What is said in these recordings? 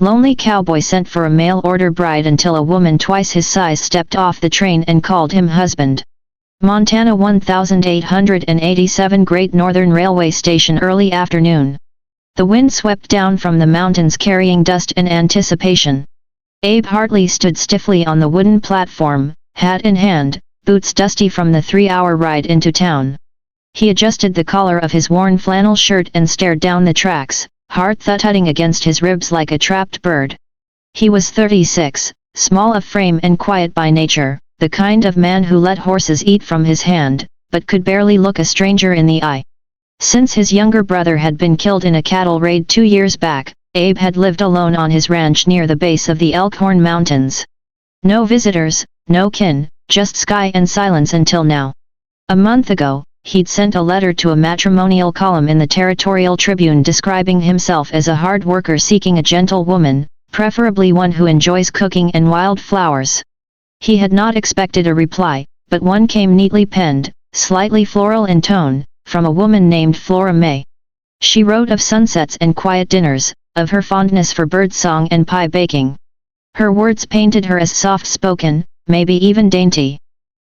Lonely Cowboy sent for a mail-order bride until a woman twice his size stepped off the train and called him husband. Montana 1887 Great Northern Railway Station early afternoon. The wind swept down from the mountains carrying dust and anticipation. Abe Hartley stood stiffly on the wooden platform, hat in hand, boots dusty from the 3-hour ride into town. He adjusted the collar of his worn flannel shirt and stared down the tracks, heart thudding against his ribs like a trapped bird. He was 36, small of frame and quiet by nature, the kind of man who let horses eat from his hand, but could barely look a stranger in the eye. Since his younger brother had been killed in a cattle raid 2 years back, Abe had lived alone on his ranch near the base of the Elkhorn Mountains. No visitors, no kin, just sky and silence until now. A month ago, he'd sent a letter to a matrimonial column in the Territorial Tribune describing himself as a hard worker seeking a gentle woman, preferably one who enjoys cooking and wild flowers. He had not expected a reply, but one came neatly penned, slightly floral in tone, from a woman named Flora May. She wrote of sunsets and quiet dinners, of her fondness for birdsong and pie baking. Her words painted her as soft-spoken, maybe even dainty.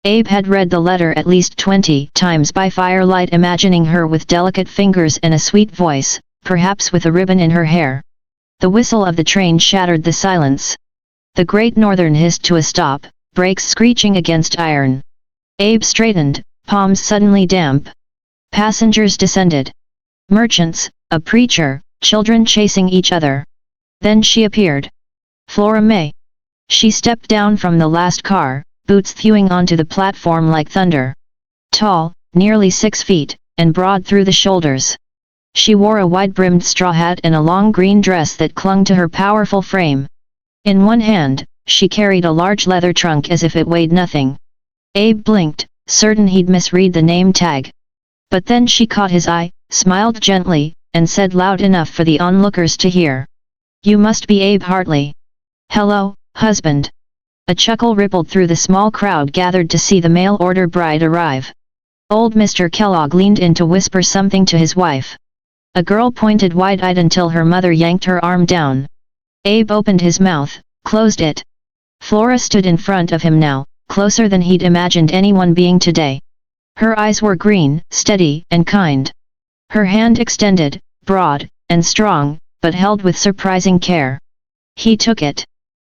Abe had read the letter at least 20 times by firelight, imagining her with delicate fingers and a sweet voice, perhaps with a ribbon in her hair. The whistle of the train shattered the silence. The Great Northern hissed to a stop, brakes screeching against iron. Abe straightened, palms suddenly damp. Passengers descended. Merchants, a preacher, children chasing each other. Then she appeared. Flora May. She stepped down from the last car, boots thewing onto the platform like thunder. Tall, nearly 6 feet, and broad through the shoulders. She wore a wide-brimmed straw hat and a long green dress that clung to her powerful frame. In one hand, she carried a large leather trunk as if it weighed nothing. Abe blinked, certain he'd misread the name tag. But then she caught his eye, smiled gently, and said loud enough for the onlookers to hear. "You must be Abe Hartley. Hello, husband." A chuckle rippled through the small crowd gathered to see the mail-order bride arrive. Old Mr. Kellogg leaned in to whisper something to his wife. A girl pointed wide-eyed until her mother yanked her arm down. Abe opened his mouth, closed it. Flora stood in front of him now, closer than he'd imagined anyone being today. Her eyes were green, steady, and kind. Her hand extended, broad, and strong, but held with surprising care. He took it.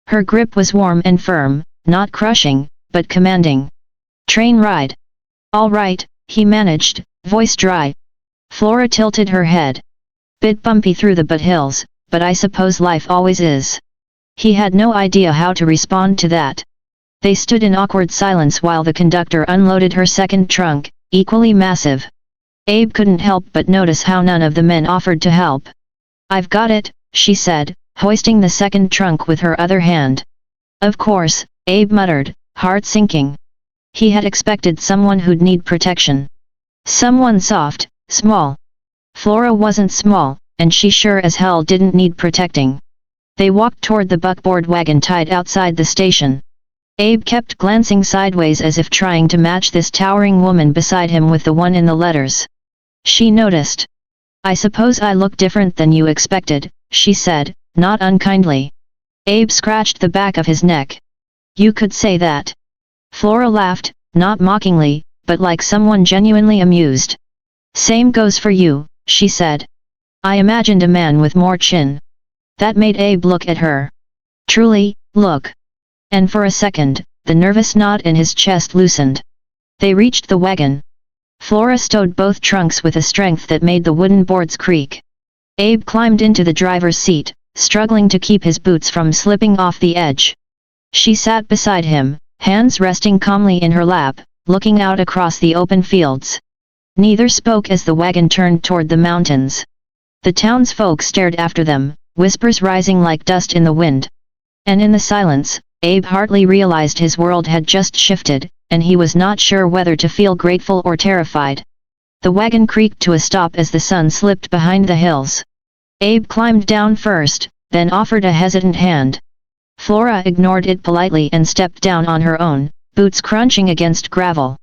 Her grip was warm and firm, not crushing, but commanding. "Train ride." "All right," he managed, voice dry. Flora tilted her head. "Bit bumpy through the foothills, but I suppose life always is." He had no idea how to respond to that. They stood in awkward silence while the conductor unloaded her second trunk, equally massive. Abe couldn't help but notice how none of the men offered to help. "I've got it," she said, hoisting the second trunk with her other hand. "Of course," Abe muttered, heart sinking. He had expected someone who'd need protection. Someone soft, small. Flora wasn't small, and she sure as hell didn't need protecting. They walked toward the buckboard wagon tied outside the station. Abe kept glancing sideways as if trying to match this towering woman beside him with the one in the letters. She noticed. "I suppose I look different than you expected," she said, not unkindly. Abe scratched the back of his neck. "You could say that." Flora laughed, not mockingly, but like someone genuinely amused. "Same goes for you," she said. "I imagined a man with more chin." That made Abe look at her. Truly, look. And for a second, the nervous knot in his chest loosened. They reached the wagon. Flora stowed both trunks with a strength that made the wooden boards creak. Abe climbed into the driver's seat, struggling to keep his boots from slipping off the edge. She sat beside him, hands resting calmly in her lap, looking out across the open fields. Neither spoke as the wagon turned toward the mountains. The townsfolk stared after them, whispers rising like dust in the wind. And in the silence, Abe Hartley realized his world had just shifted, and he was not sure whether to feel grateful or terrified. The wagon creaked to a stop as the sun slipped behind the hills. Abe climbed down first, then offered a hesitant hand. Flora ignored it politely and stepped down on her own, boots crunching against gravel.